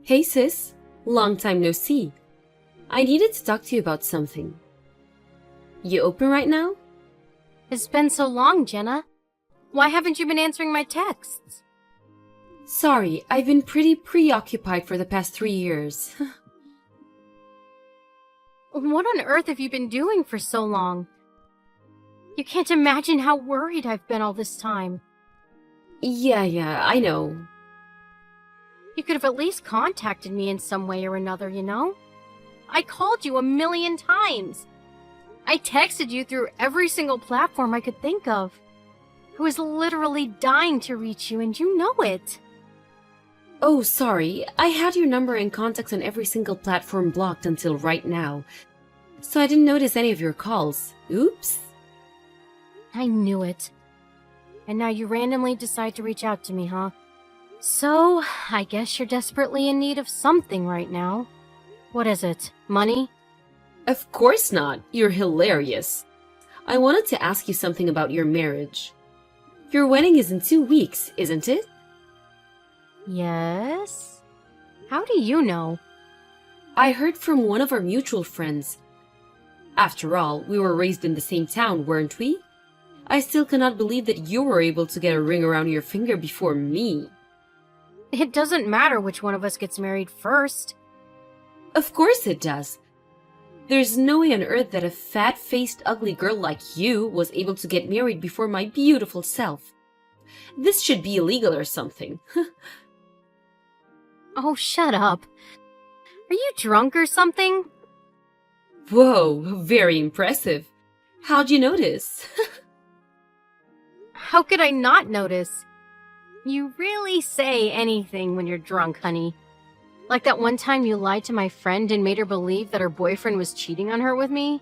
Hey sis, long time no see. I needed to talk to you about something. You open right now? It's been so long, Jenna. Why haven't you been answering my texts? Sorry, I've been pretty preoccupied for the past 3 years. What on earth have you been doing for so long? You can't imagine how worried I've been all this time. Yeah, I know. You could have at least contacted me in some way or another, you know? I called you 1,000,000 times. I texted you through every single platform I could think of. I was literally dying to reach you, and you know it. Oh, sorry, I had your number and contacts on every single platform blocked until right now, so I didn't notice any of your calls. Oops. I knew it. And now you randomly decide to reach out to me, huh? So, I guess you're desperately in need of something right now. What is it? Money? Of course not. You're hilarious. I wanted to ask you something about your marriage. Your wedding is in 2 weeks, isn't it? Yes? How do you know? I heard from one of our mutual friends. After all, we were raised in the same town, weren't we? I still cannot believe that you were able to get a ring around your finger before me. It doesn't matter which one of us gets married first. Of course it does. There's no way on earth that a fat-faced, ugly girl like you was able to get married before my beautiful self. This should be illegal or something. Oh, shut up. Are you drunk or something? Whoa, very impressive. How'd you notice? How could I not notice? You really say anything when you're drunk, honey. Like that one time you lied to my friend and made her believe that her boyfriend was cheating on her with me?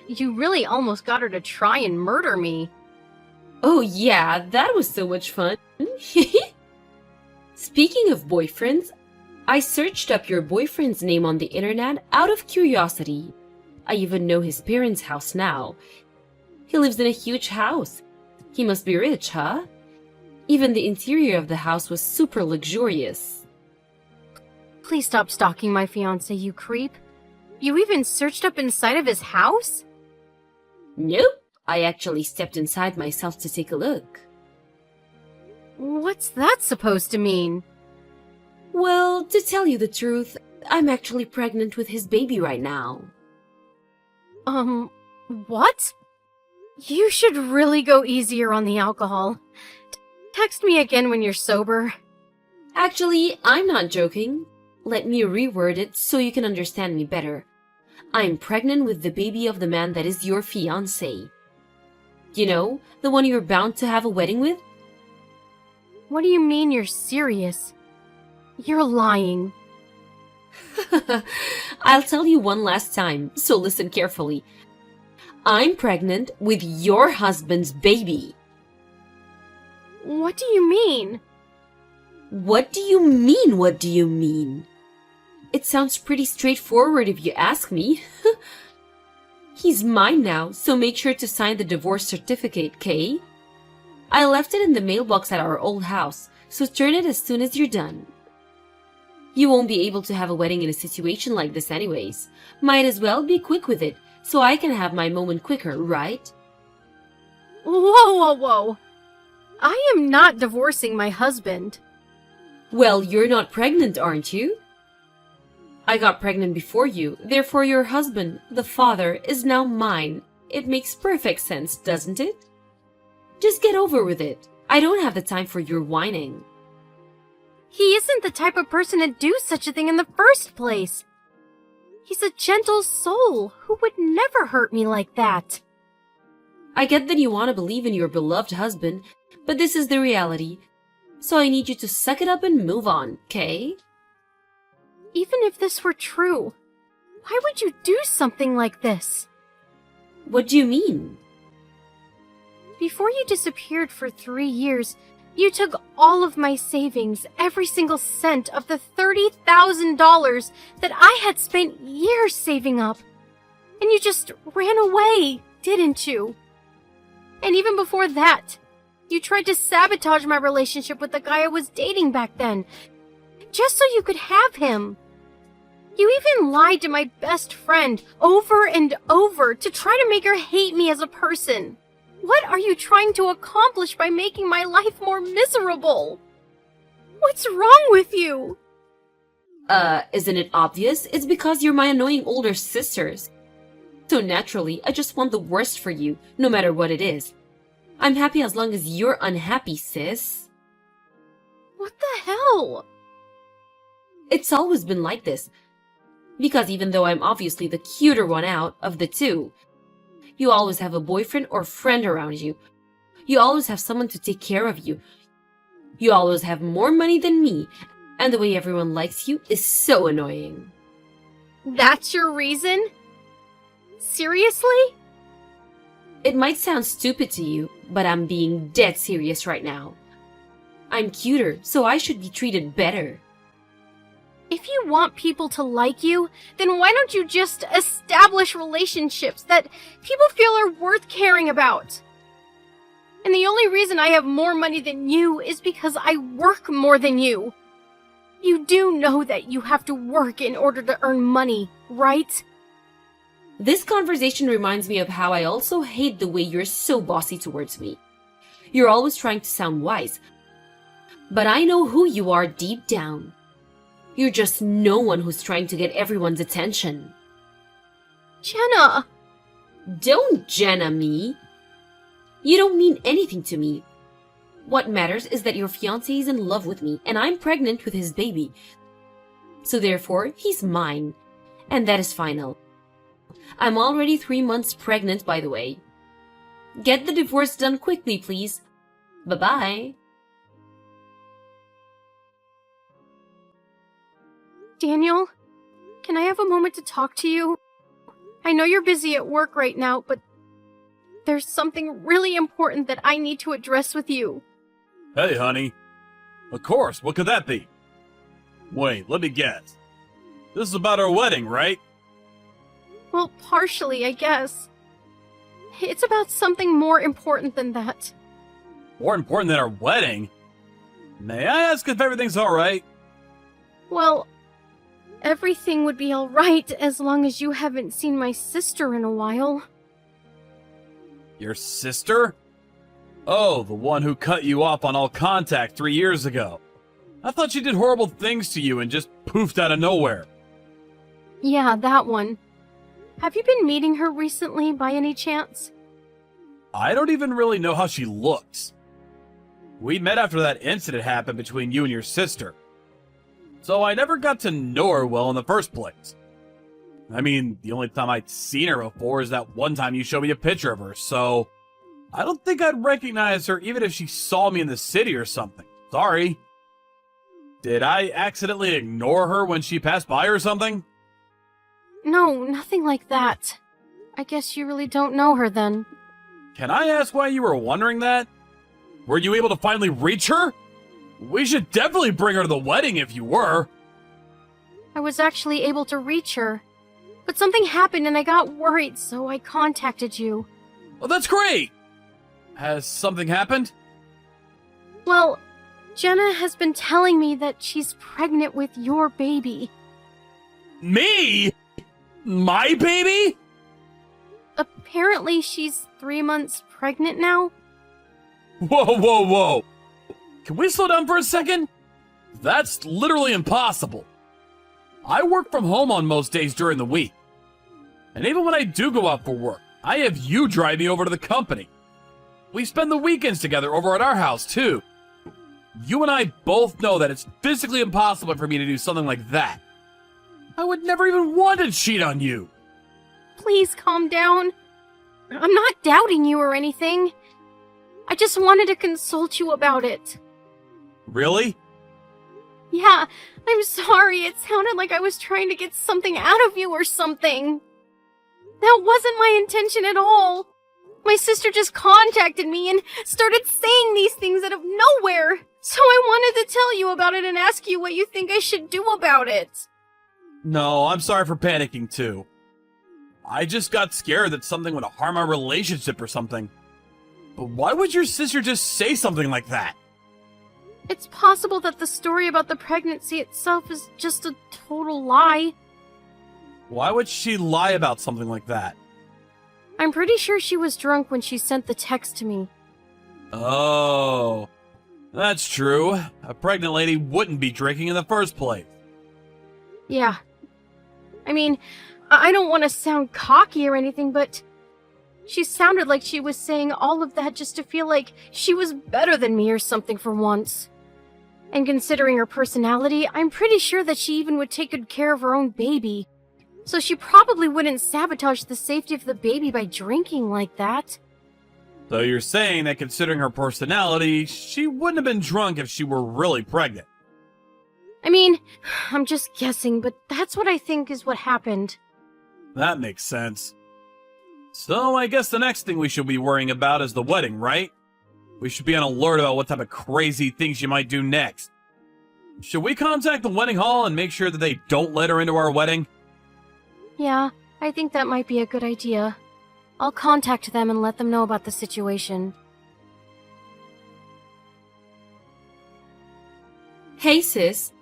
You really almost got her to try and murder me. Oh yeah, that was so much fun. Speaking of boyfriends, I searched up your boyfriend's name on the internet out of curiosity. I even know his parents' house now. He lives in a huge house. He must be rich, huh? Even the interior of the house was super luxurious. Please stop stalking my fiancé, you creep. You even searched up inside of his house? Nope, I actually stepped inside myself to take a look. What's that supposed to mean? Well, to tell you the truth, I'm actually pregnant with his baby right now. What? You should really go easier on the alcohol. Text me again when you're sober. Actually, I'm not joking. Let me reword it so you can understand me better. I'm pregnant with the baby of the man that is your fiancé. You know, the one you're bound to have a wedding with? What do you mean you're serious? You're lying. I'll tell you one last time, so listen carefully. I'm pregnant with your husband's baby. What do you mean? What do you mean, what do you mean? It sounds pretty straightforward if you ask me. He's mine now, so make sure to sign the divorce certificate, Kay? I left it in the mailbox at our old house, so turn it as soon as you're done. You won't be able to have a wedding in a situation like this anyways. Might as well be quick with it, so I can have my moment quicker, right? Whoa. I am not divorcing my husband. Well, you're not pregnant, aren't you? I got pregnant before you, therefore your husband, the father, is now mine. It makes perfect sense, doesn't it? Just get over with it. I don't have the time for your whining. He isn't the type of person to do such a thing in the first place. He's a gentle soul who would never hurt me like that. I get that you want to believe in your beloved husband, but this is the reality. So I need you to suck it up and move on, okay? Even if this were true, why would you do something like this? What do you mean? Before you disappeared for 3 years, you took all of my savings, every single cent of the $30,000 that I had spent years saving up. And you just ran away, didn't you? And even before that, you tried to sabotage my relationship with the guy I was dating back then. just so you could have him. You even lied to my best friend over and over to try to make her hate me as a person. What are you trying to accomplish by making my life more miserable? What's wrong with you? Isn't it obvious? It's because you're my annoying older sisters. So naturally, I just want the worst for you, no matter what it is. I'm happy as long as you're unhappy, sis. What the hell? It's always been like this. Because even though I'm obviously the cuter one out of the two, you always have a boyfriend or friend around you. You always have someone to take care of you. You always have more money than me, and the way everyone likes you is so annoying. That's your reason? Seriously? It might sound stupid to you, but I'm being dead serious right now. I'm cuter, so I should be treated better. If you want people to like you, then why don't you just establish relationships that people feel are worth caring about? And the only reason I have more money than you is because I work more than you. You do know that you have to work in order to earn money, right? This conversation reminds me of how I also hate the way you're so bossy towards me. You're always trying to sound wise, but I know who you are deep down. You're just no one who's trying to get everyone's attention. Jenna! Don't Jenna me. You don't mean anything to me. What matters is that your fiancé is in love with me, and I'm pregnant with his baby. So therefore, he's mine. And that is final. I'm already 3 months pregnant, by the way. Get the divorce done quickly, please. Bye-bye. Daniel, can I have a moment to talk to you? I know you're busy at work right now, but there's something really important that I need to address with you. Hey, honey. Of course, what could that be? Wait, let me guess. This is about our wedding, right? Well, partially, I guess. It's about something more important than that. More important than our wedding? May I ask if everything's alright? Well, everything would be alright as long as you haven't seen my sister in a while. Your sister? Oh, the one who cut you off on all contact 3 years ago. I thought she did horrible things to you and just poofed out of nowhere. Yeah, that one. Have you been meeting her recently, by any chance? I don't even really know how she looks. We met after that incident happened between you and your sister. So I never got to know her well in the first place. I mean, the only time I'd seen her before is that one time you showed me a picture of her, so I don't think I'd recognize her even if she saw me in the city or something. Sorry. Did I accidentally ignore her when she passed by or something? No, nothing like that. I guess you really don't know her then. Can I ask why you were wondering that? Were you able to finally reach her? We should definitely bring her to the wedding if you were. I was actually able to reach her. But something happened and I got worried, so I contacted you. Well, that's great! Has something happened? Well, Jenna has been telling me that she's pregnant with your baby. Me? My baby? Apparently she's 3 months pregnant now. Whoa, whoa, whoa! Can we slow down for a second? That's literally impossible. I work from home on most days during the week. And even when I do go out for work, I have you drive me over to the company. We spend the weekends together over at our house, too. You and I both know that it's physically impossible for me to do something like that. I would never even want to cheat on you. Please calm down. I'm not doubting you or anything. I just wanted to consult you about it. Really? Yeah, I'm sorry. It sounded like I was trying to get something out of you or something. That wasn't my intention at all. My sister just contacted me and started saying these things out of nowhere. So I wanted to tell you about it and ask you what you think I should do about it. No, I'm sorry for panicking too. I just got scared that something would harm our relationship or something. But why would your sister just say something like that? It's possible that the story about the pregnancy itself is just a total lie. Why would she lie about something like that? I'm pretty sure she was drunk when she sent the text to me. Oh, that's true. A pregnant lady wouldn't be drinking in the first place. Yeah. I mean, I don't want to sound cocky or anything, but she sounded like she was saying all of that just to feel like she was better than me or something for once. And considering her personality, I'm pretty sure that she even would take good care of her own baby. So she probably wouldn't sabotage the safety of the baby by drinking like that. So you're saying that considering her personality, she wouldn't have been drunk if she were really pregnant. I mean, I'm just guessing, but that's what I think is what happened. That makes sense. So I guess the next thing we should be worrying about is the wedding, right? We should be on alert about what type of crazy things you might do next. Should we contact the wedding hall and make sure that they don't let her into our wedding? Yeah, I think that might be a good idea. I'll contact them and let them know about the situation. Hey, sis.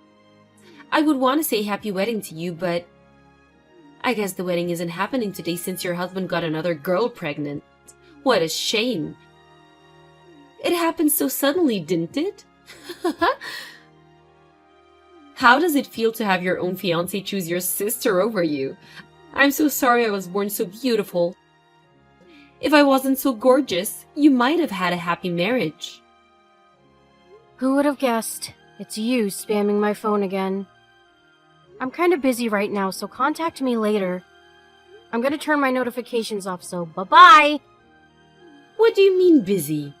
I would want to say happy wedding to you, but I guess the wedding isn't happening today since your husband got another girl pregnant. What a shame. It happened so suddenly, didn't it? How does it feel to have your own fiancé choose your sister over you? I'm so sorry I was born so beautiful. If I wasn't so gorgeous, you might have had a happy marriage. Who would have guessed? It's you spamming my phone again. I'm kind of busy right now, so contact me later. I'm gonna turn my notifications off, so bye-bye! What do you mean busy?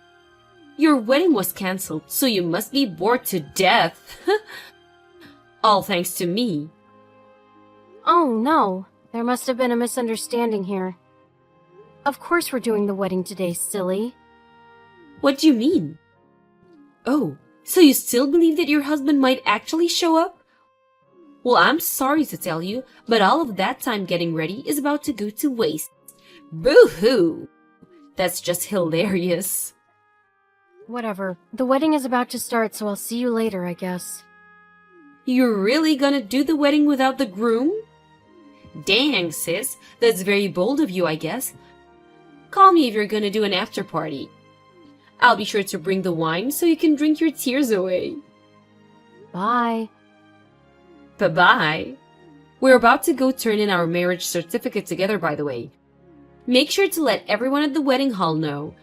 Your wedding was cancelled, so you must be bored to death. All thanks to me. Oh no, there must have been a misunderstanding here. Of course we're doing the wedding today, silly. What do you mean? Oh, so you still believe that your husband might actually show up? Well, I'm sorry to tell you, but all of that time getting ready is about to go to waste. Boo-hoo! That's just hilarious. Whatever. The wedding is about to start, so I'll see you later, I guess. You're really gonna do the wedding without the groom? Dang, sis. That's very bold of you, I guess. Call me if you're gonna do an after party. I'll be sure to bring the wine so you can drink your tears away. Bye. Bye-bye. We're about to go turn in our marriage certificate together, by the way. Make sure to let everyone at the wedding hall know.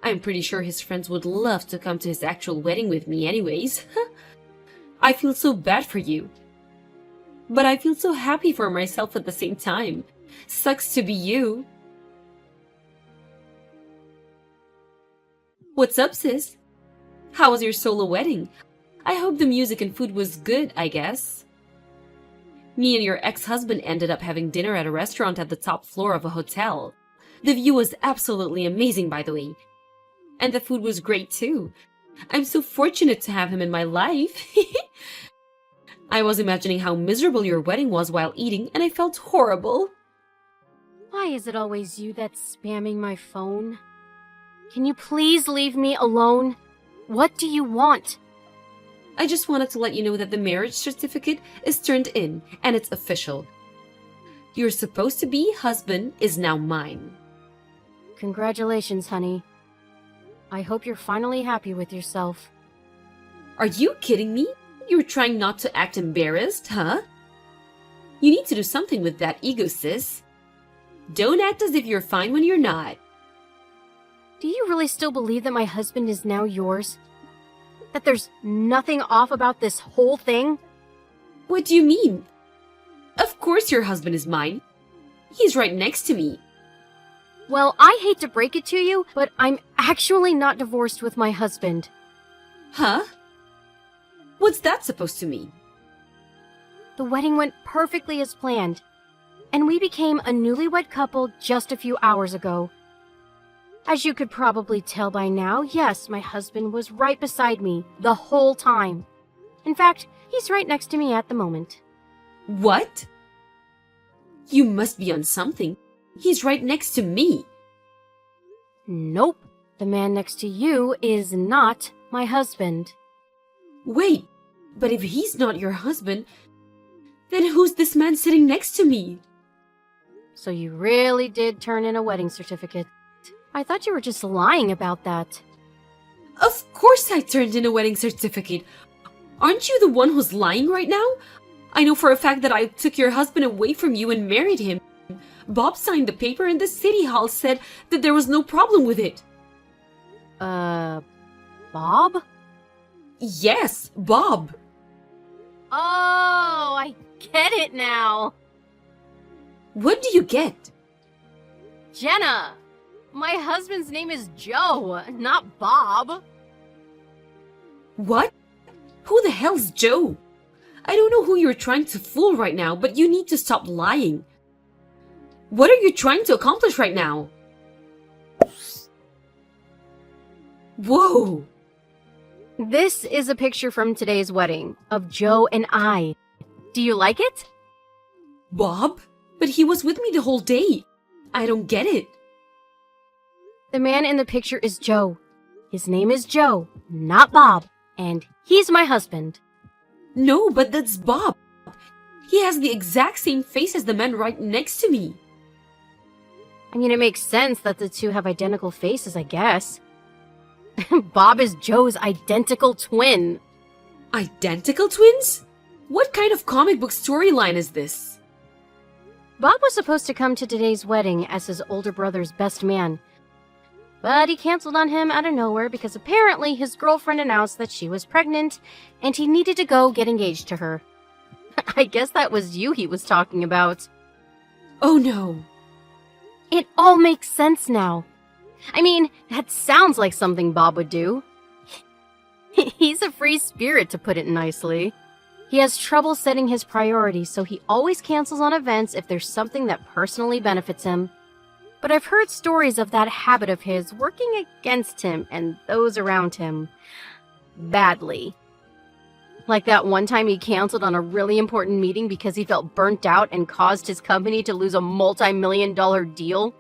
I'm pretty sure his friends would love to come to his actual wedding with me anyways. I feel so bad for you. But I feel so happy for myself at the same time. Sucks to be you. What's up, sis? How was your solo wedding? I hope the music and food was good, I guess. Me and your ex-husband ended up having dinner at a restaurant at the top floor of a hotel. The view was absolutely amazing, by the way. And the food was great, too. I'm so fortunate to have him in my life. I was imagining how miserable your wedding was while eating, and I felt horrible. Why is it always you that's spamming my phone? Can you please leave me alone? What do you want? I just wanted to let you know that the marriage certificate is turned in, and it's official. Your supposed to be husband is now mine. Congratulations, honey. I hope you're finally happy with yourself. Are you kidding me? You're trying not to act embarrassed, huh? You need to do something with that ego, sis. Don't act as if you're fine when you're not. Do you really still believe that my husband is now yours? That there's nothing off about this whole thing? What do you mean? Of course your husband is mine. He's right next to me. Well, I hate to break it to you, but I'm actually not divorced with my husband. Huh? What's that supposed to mean? The wedding went perfectly as planned, and we became a newlywed couple just a few hours ago. As you could probably tell by now, yes, my husband was right beside me the whole time. In fact, he's right next to me at the moment. What? You must be on something. He's right next to me. Nope. The man next to you is not My husband. Wait, but if he's not your husband, then who's this man sitting next to me? So you really did turn in a wedding certificate. I thought you were just lying about that. Of course I turned in a wedding certificate. Aren't you the one who's lying right now? I know for a fact that I took your husband away from you and married him. Bob signed the paper and the city hall said that there was no problem with it. Bob? Yes, Bob. Oh, I get it now. What do you get? Jenna, my husband's name is Joe, not Bob. What? Who the hell's Joe? I don't know who you're trying to fool right now, but you need to stop lying. What are you trying to accomplish right now? Whoa! This is a picture from today's wedding of Joe and I. Do you like it? Bob? But he was with me the whole day. I don't get it. The man in the picture is Joe. His name is Joe, not Bob, and he's my husband. No, but that's Bob. He has the exact same face as the man right next to me. I mean, it makes sense that the two have identical faces, I guess. Bob is Joe's identical twin. Identical twins? What kind of comic book storyline is this? Bob was supposed to come to today's wedding as his older brother's best man. But he canceled on him out of nowhere because apparently his girlfriend announced that she was pregnant and he needed to go get engaged to her. I guess that was you he was talking about. Oh no. It all makes sense now. I mean, that sounds like something Bob would do. He's a free spirit, to put it nicely. He has trouble setting his priorities, so he always cancels on events if there's something that personally benefits him. But I've heard stories of that habit of his working against him and those around him. Badly. Like that one time he canceled on a really important meeting because he felt burnt out and caused his company to lose a multi-million-dollar deal.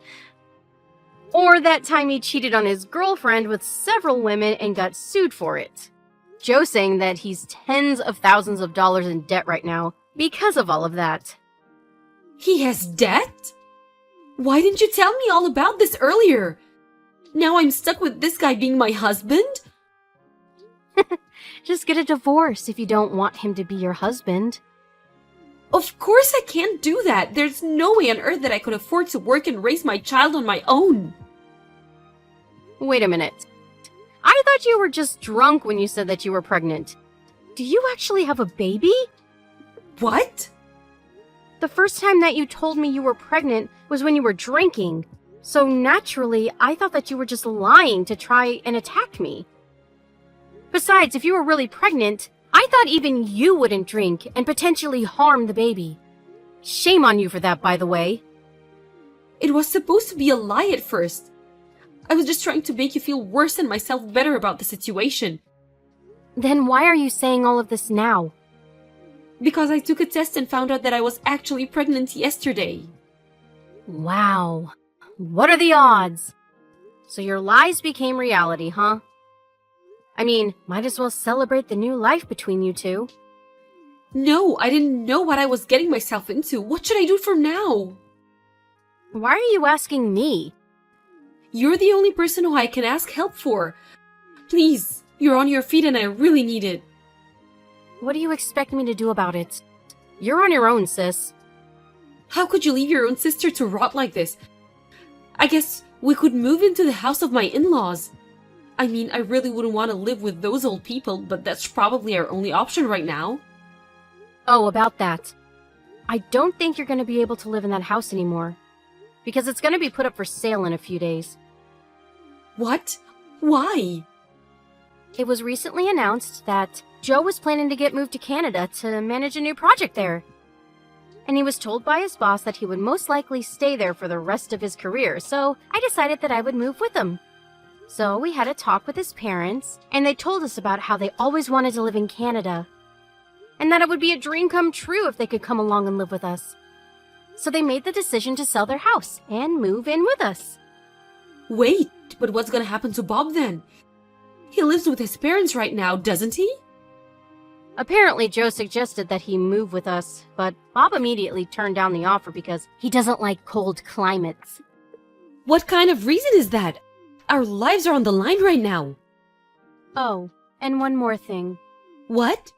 Or that time he cheated on his girlfriend with several women and got sued for it. Joe saying that he's tens of thousands of dollars in debt right now because of all of that. He has debt? Why didn't you tell me all about this earlier? Now I'm stuck with this guy being my husband? Just get a divorce if you don't want him to be your husband. Of course I can't do that. There's no way on earth that I could afford to work and raise my child on my own. Wait a minute. I thought you were just drunk when you said that you were pregnant. Do you actually have a baby? What? The first time that you told me you were pregnant was when you were drinking. So naturally, I thought that you were just lying to try and attack me. Besides, if you were really pregnant, I thought even you wouldn't drink and potentially harm the baby. Shame on you for that, by the way. It was supposed to be a lie at first. I was just trying to make you feel worse and myself better about the situation. Then why are you saying all of this now? Because I took a test and found out that I was actually pregnant yesterday. Wow. What are the odds? So your lies became reality, huh? I mean, might as well celebrate the new life between you two. No, I didn't know what I was getting myself into. What should I do from now? Why are you asking me? You're the only person who I can ask help for. Please, you're on your feet and I really need it. What do you expect me to do about it? You're on your own, sis. How could you leave your own sister to rot like this? I guess we could move into the house of my in-laws. I mean, I really wouldn't want to live with those old people, but that's probably our only option right now. Oh, about that. I don't think you're going to be able to live in that house anymore. Because it's going to be put up for sale in a few days. What? Why? It was recently announced that Joe was planning to get moved to Canada to manage a new project there. And he was told by his boss that he would most likely stay there for the rest of his career, so I decided that I would move with him. So we had a talk with his parents, and they told us about how they always wanted to live in Canada. And that it would be a dream come true if they could come along and live with us. So they made the decision to sell their house and move in with us. Wait, but what's gonna happen to Bob then? He lives with his parents right now, doesn't he? Apparently, Joe suggested that he move with us, but Bob immediately turned down the offer because he doesn't like cold climates. What kind of reason is that? Our lives are on the line right now. Oh, and one more thing. What?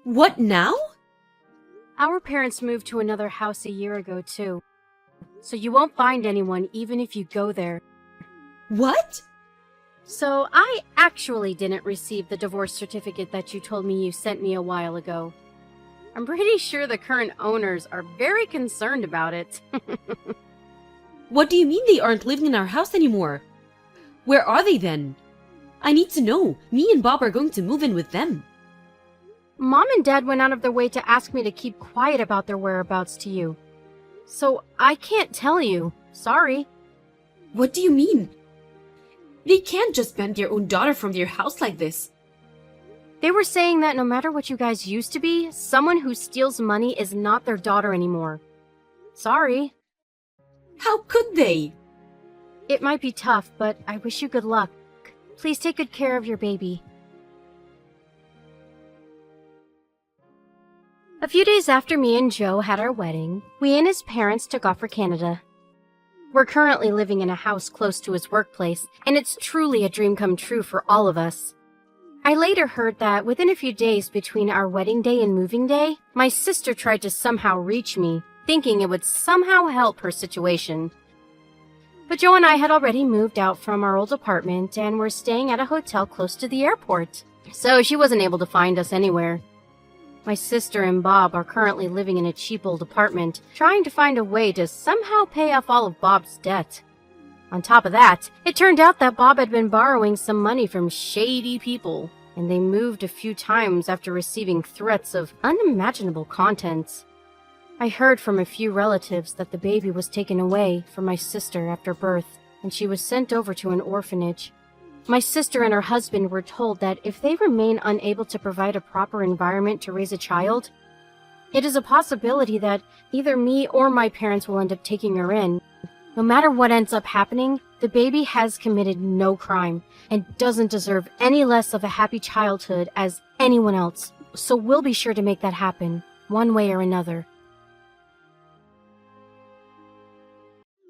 What now? Our parents moved to another house a year ago, too. So you won't find anyone even if you go there. What? So I actually didn't receive the divorce certificate that you told me you sent me a while ago. I'm pretty sure the current owners are very concerned about it. What do you mean they aren't living in our house anymore? Where are they then? I need to know. Me and Bob are going to move in with them. Mom and Dad went out of their way to ask me to keep quiet about their whereabouts to you. So I can't tell you. Sorry. What do you mean? They can't just ban their own daughter from their house like this. They were saying that no matter what you guys used to be, someone who steals money is not their daughter anymore. Sorry. How could they? It might be tough, but I wish you good luck. Please take good care of your baby. A few days after me and Joe had our wedding, we and his parents took off for Canada. We're currently living in a house close to his workplace, and it's truly a dream come true for all of us. I later heard that within a few days between our wedding day and moving day, my sister tried to somehow reach me, thinking it would somehow help her situation. But Joe and I had already moved out from our old apartment and were staying at a hotel close to the airport, so she wasn't able to find us anywhere. My sister and Bob are currently living in a cheap old apartment, trying to find a way to somehow pay off all of Bob's debt. On top of that, it turned out that Bob had been borrowing some money from shady people, and they moved a few times after receiving threats of unimaginable contents. I heard from a few relatives that the baby was taken away from my sister after birth, and she was sent over to an orphanage. My sister and her husband were told that if they remain unable to provide a proper environment to raise a child, it is a possibility that either me or my parents will end up taking her in. No matter what ends up happening, the baby has committed no crime and doesn't deserve any less of a happy childhood as anyone else. So we'll be sure to make that happen, one way or another.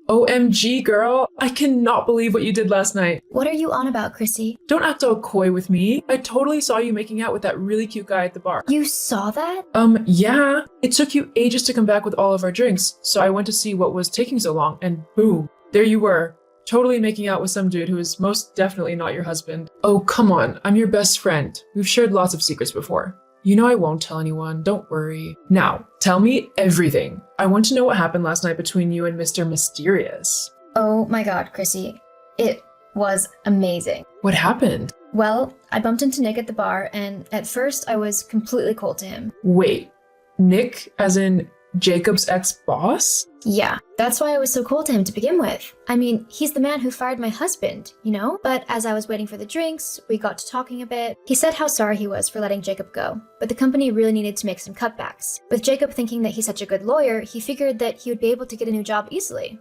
OMG, girl. I cannot believe what you did last night. What are you on about, Chrissy? Don't act all coy with me. I totally saw you making out with that really cute guy at the bar. You saw that? Yeah. It took you ages to come back with all of our drinks, so I went to see what was taking so long, and boom, there you were. Totally making out with some dude who is most definitely not your husband. Oh, come on. I'm your best friend. We've shared lots of secrets before. You know I won't tell anyone, don't worry. Now, tell me everything. I want to know what happened last night between you and Mr. Mysterious. Oh my god, Chrissy. It was amazing. What happened? Well, I bumped into Nick at the bar, and at first I was completely cold to him. Wait, Nick as in Jacob's ex-boss? Yeah, that's why I was so cold to him to begin with. I mean, he's the man who fired my husband, you know? But as I was waiting for the drinks, we got to talking a bit. He said how sorry he was for letting Jacob go, but the company really needed to make some cutbacks. With Jacob thinking that he's such a good lawyer, he figured that he would be able to get a new job easily.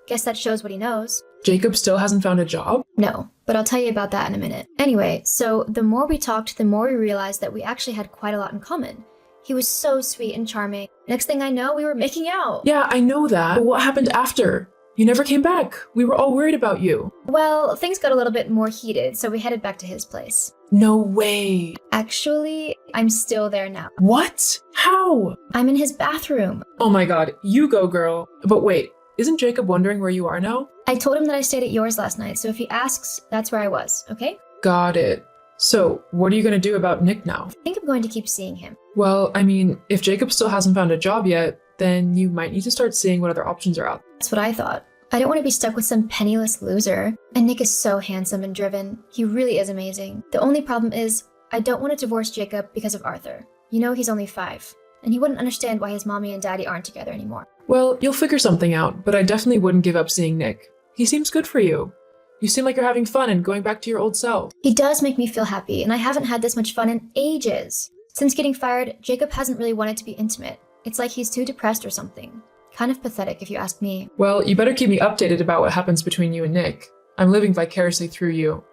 Guess that shows what he knows. Jacob still hasn't found a job? No, but I'll tell you about that in a minute. Anyway, so the more we talked, the more we realized that we actually had quite a lot in common. He was so sweet and charming. Next thing I know, we were making out. Yeah, I know that. But what happened after? You never came back. We were all worried about you. Well, things got a little bit more heated, so we headed back to his place. No way. Actually, I'm still there now. What? How? I'm in his bathroom. Oh my god, you go, girl. But wait, isn't Jacob wondering where you are now? I told him that I stayed at yours last night, so if he asks, that's where I was, okay? Got it. So, what are you going to do about Nick now? I think I'm going to keep seeing him. Well, I mean, if Jacob still hasn't found a job yet, then you might need to start seeing what other options are out. That's what I thought. I don't want to be stuck with some penniless loser. And Nick is so handsome and driven. He really is amazing. The only problem is, I don't want to divorce Jacob because of Arthur. You know, he's only 5. And he wouldn't understand why his mommy and daddy aren't together anymore. Well, you'll figure something out, but I definitely wouldn't give up seeing Nick. He seems good for you. You seem like you're having fun and going back to your old self. He does make me feel happy, and I haven't had this much fun in ages. Since getting fired, Jacob hasn't really wanted to be intimate. It's like he's too depressed or something. Kind of pathetic if you ask me. Well, you better keep me updated about what happens between you and Nick. I'm living vicariously through you.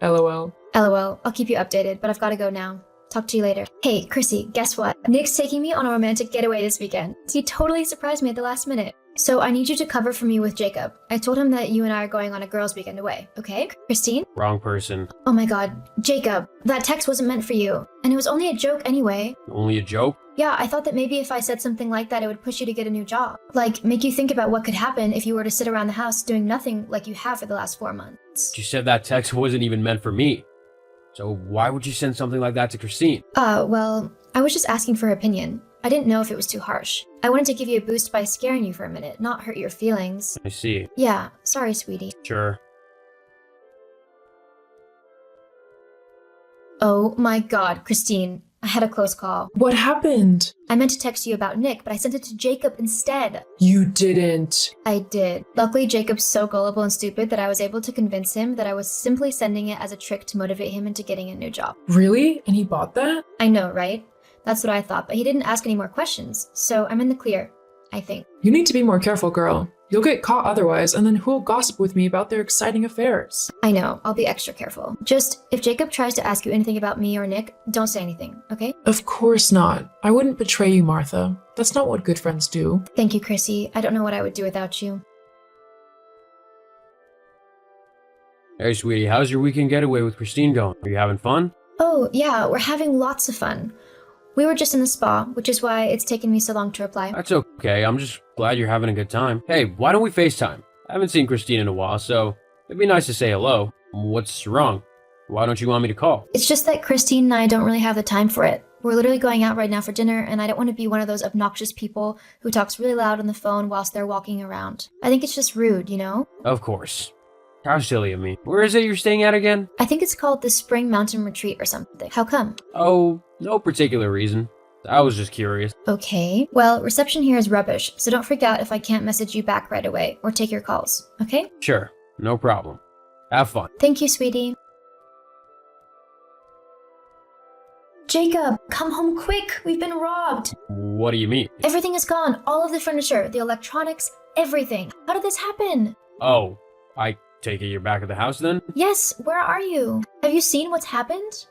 LOL. LOL, I'll keep you updated, but I've gotta go now. Talk to you later. Hey, Chrissy, guess what? Nick's taking me on a romantic getaway this weekend. He totally surprised me at the last minute. So I need you to cover for me with Jacob. I told him that you and I are going on a girls' weekend away, okay? Christine? Wrong person. Oh my god, Jacob, that text wasn't meant for you. And it was only a joke anyway. Only a joke? Yeah, I thought that maybe if I said something like that, it would push you to get a new job. Like, make you think about what could happen if you were to sit around the house doing nothing like you have for the last 4 months. You said that text wasn't even meant for me. So why would you send something like that to Christine? Well, I was just asking for her opinion. I didn't know if it was too harsh. I wanted to give you a boost by scaring you for a minute, not hurt your feelings. I see. Yeah, sorry, sweetie. Sure. Oh my god, Christine. I had a close call. What happened? I meant to text you about Nick, but I sent it to Jacob instead. You didn't. I did. Luckily, Jacob's so gullible and stupid that I was able to convince him that I was simply sending it as a trick to motivate him into getting a new job. Really? And he bought that? I know, right? That's what I thought, but he didn't ask any more questions, so I'm in the clear, I think. You need to be more careful, girl. You'll get caught otherwise, and then who'll gossip with me about their exciting affairs? I know, I'll be extra careful. Just, if Jacob tries to ask you anything about me or Nick, don't say anything, okay? Of course not. I wouldn't betray you, Martha. That's not what good friends do. Thank you, Chrissy. I don't know what I would do without you. Hey, sweetie, how's your weekend getaway with Christine going? Are you having fun? Oh, yeah, we're having lots of fun. We were just in the spa, which is why it's taken me so long to reply. That's okay. I'm just glad you're having a good time. Hey, why don't we FaceTime? I haven't seen Christine in a while, so it'd be nice to say hello. What's wrong? Why don't you want me to call? It's just that Christine and I don't really have the time for it. We're literally going out right now for dinner, and I don't want to be one of those obnoxious people who talks really loud on the phone whilst they're walking around. I think it's just rude, you know? Of course. How silly of me. Where is it you're staying at again? I think it's called the Spring Mountain Retreat or something. How come? Oh, no particular reason. I was just curious. Okay. Well, reception here is rubbish, so don't freak out if I can't message you back right away or take your calls, okay? Sure, no problem. Have fun. Thank you, sweetie. Jacob, come home quick! We've been robbed! What do you mean? Everything is gone. All of the furniture, the electronics, everything. How did this happen? Oh, I take it you're back at the house then? Yes, where are you? Have you seen what's happened?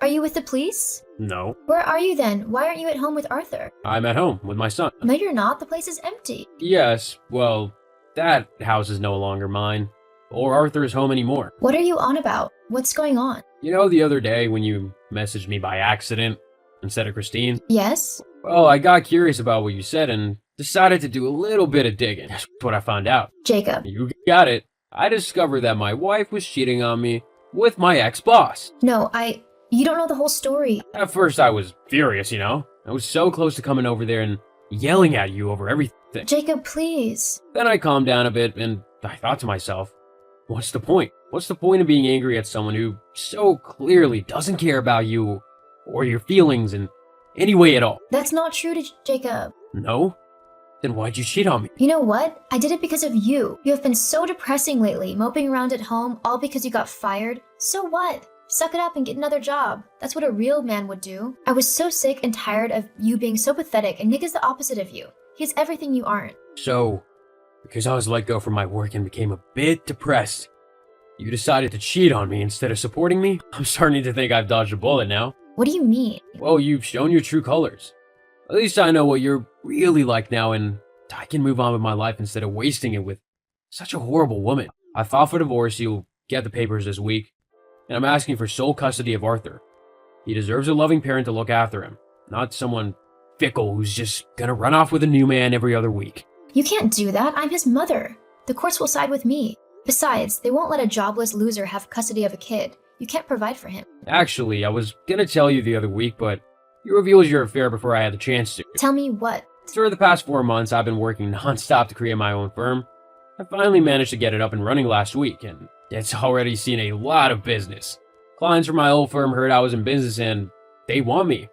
Are you with the police? No. Where are you then? Why aren't you at home with Arthur? I'm at home with my son. No, you're not. The place is empty. Yes, well, that house is no longer mine. Or Arthur's home anymore. What are you on about? What's going on? You know the other day when you messaged me by accident instead of Christine? Yes? Well, I got curious about what you said and decided to do a little bit of digging. That's what I found out. Jacob. You got it. I discovered that my wife was cheating on me with my ex-boss. No, You don't know the whole story. At first I was furious, you know? I was so close to coming over there and yelling at you over everything. Jacob, please. Then I calmed down a bit and I thought to myself, what's the point? What's the point of being angry at someone who so clearly doesn't care about you or your feelings in any way at all? That's not true to Jacob. No? Then why'd you cheat on me? You know what? I did it because of you. You have been so depressing lately, moping around at home, all because you got fired. So what? Suck it up and get another job. That's what a real man would do. I was so sick and tired of you being so pathetic, and Nick is the opposite of you. He's everything you aren't. So, because I was let go from my work and became a bit depressed, you decided to cheat on me instead of supporting me? I'm starting to think I've dodged a bullet now. What do you mean? Well, you've shown your true colors. At least I know what you're really like now, and I can move on with my life instead of wasting it with such a horrible woman. I filed for divorce. You'll get the papers this week. And I'm asking for sole custody of Arthur. He deserves a loving parent to look after him, not someone fickle who's just gonna run off with a new man every other week. You can't do that. I'm his mother. The courts will side with me. Besides, they won't let a jobless loser have custody of a kid. You can't provide for him. Actually, I was gonna tell you the other week, but you revealed your affair before I had the chance to. Tell me what? For the past 4 months, I've been working nonstop to create my own firm. I finally managed to get it up and running last week, and it's already seen a lot of business. Clients from my old firm heard I was in business and they want me.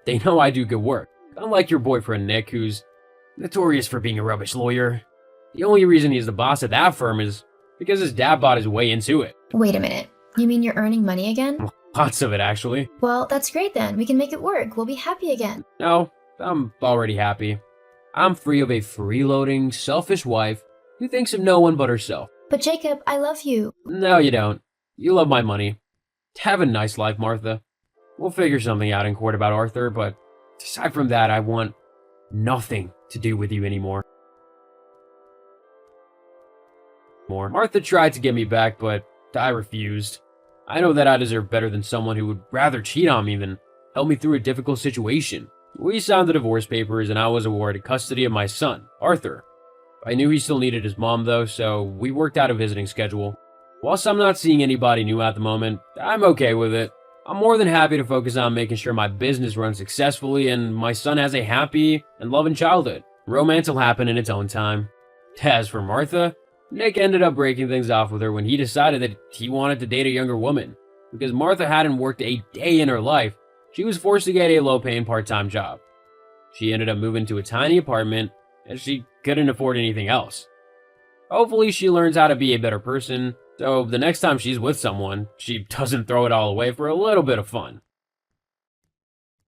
They know I do good work. Unlike your boyfriend Nick, who's notorious for being a rubbish lawyer. The only reason he's the boss at that firm is because his dad bought his way into it. Wait a minute. You mean you're earning money again? Lots of it, actually. Well, that's great then. We can make it work. We'll be happy again. No, I'm already happy. I'm free of a freeloading, selfish wife who thinks of no one but herself. But Jacob, I love you. No, you don't. You love my money. Have a nice life, Martha. We'll figure something out in court about Arthur, but aside from that, I want nothing to do with you anymore. Martha tried to get me back, but I refused. I know that I deserve better than someone who would rather cheat on me than help me through a difficult situation. We signed the divorce papers and I was awarded custody of my son, Arthur. I knew he still needed his mom though, so we worked out a visiting schedule. Whilst I'm not seeing anybody new at the moment, I'm okay with it. I'm more than happy to focus on making sure my business runs successfully and my son has a happy and loving childhood. Romance will happen in its own time. As for Martha, Nick ended up breaking things off with her when he decided that he wanted to date a younger woman. Because Martha hadn't worked a day in her life, she was forced to get a low-paying part-time job. She ended up moving to a tiny apartment as she couldn't afford anything else. Hopefully she learns how to be a better person, so the next time she's with someone, she doesn't throw it all away for a little bit of fun.